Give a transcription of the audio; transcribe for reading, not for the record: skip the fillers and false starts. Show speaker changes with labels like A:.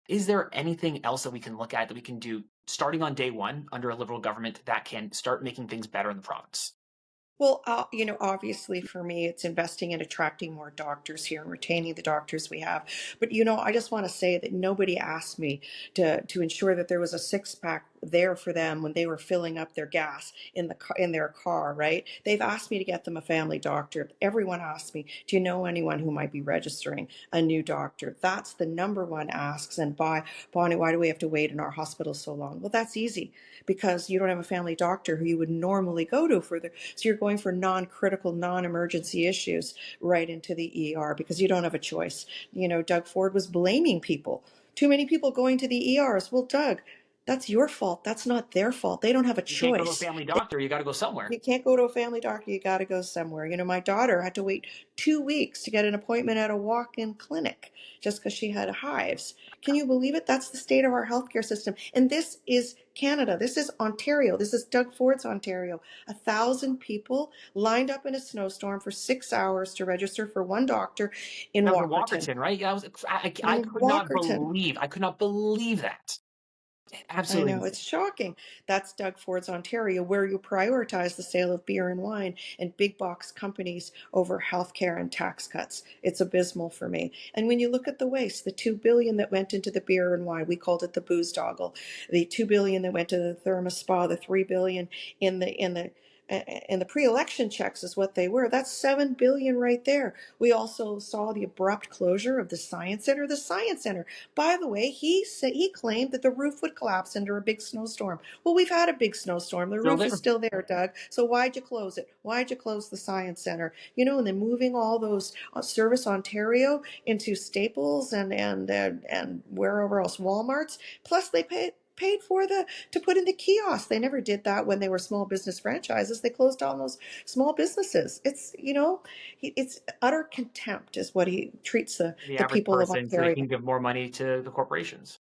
A: Is there anything else that we can look at that we can do starting on day one under a Liberal government that can start making things better in the province?
B: Well, obviously for me, it's investing in attracting more doctors here and retaining the doctors we have. But I just want to say that nobody asked me to ensure that there was a six pack there for them when they were filling up their gas in their car. Right? They've asked me to get them a family doctor. Everyone asked me, "Do you know anyone who might be registering a new doctor?" That's the number one asks. And Bonnie, why do we have to wait in our hospital so long? Well, that's easy because you don't have a family doctor who you would normally go to for the so you're going for non-critical, non-emergency issues right into the ER because you don't have a choice. Doug Ford was blaming people. Too many people going to the ERs. Well, Doug, that's your fault. That's not their fault. They don't have a
A: You can't go to a
B: choice.
A: family doctor. You got to go somewhere.
B: You can't go to a family doctor. You got to go somewhere. My daughter had to wait 2 weeks to get an appointment at a walk-in clinic just because she had hives. Can you believe it? That's the state of our healthcare system. And this is Canada. This is Ontario. This is Doug Ford's Ontario. 1,000 people lined up in a snowstorm for 6 hours to register for one doctor in
A: That was in
B: Walkerton.
A: Walkerton, right? Yeah, I
B: In
A: could not
B: Walkerton.
A: believe that.
B: I
A: Absolutely
B: know, it's
A: insane.
B: shocking. That's Doug Ford's Ontario, where you prioritize the sale of beer and wine and big box companies over healthcare and tax cuts. It's abysmal for me. And when you look at the waste, the 2 billion that went into the beer and wine, we called it the booze doggle. The 2 billion that went to the Thermos Spa, the 3 billion in the pre-election checks is what they were. That's 7 billion right there. We also saw the abrupt closure of the Science Center. The Science Center, by the way, he claimed that the roof would collapse under a big snowstorm. Well, we've had a big snowstorm. The
A: Still
B: roof
A: there.
B: is still there, Doug. So why'd you close it? Why'd you close the Science Center? And then moving all those Service Ontario into Staples and wherever else, Walmart's. Plus, they paid for the to put in the kiosk. They never did that when they were small business franchises. They closed down those small businesses. It's utter contempt is what he treats
A: The
B: the
A: average
B: people of
A: person so they
B: Ontario.
A: can give more money to the corporations.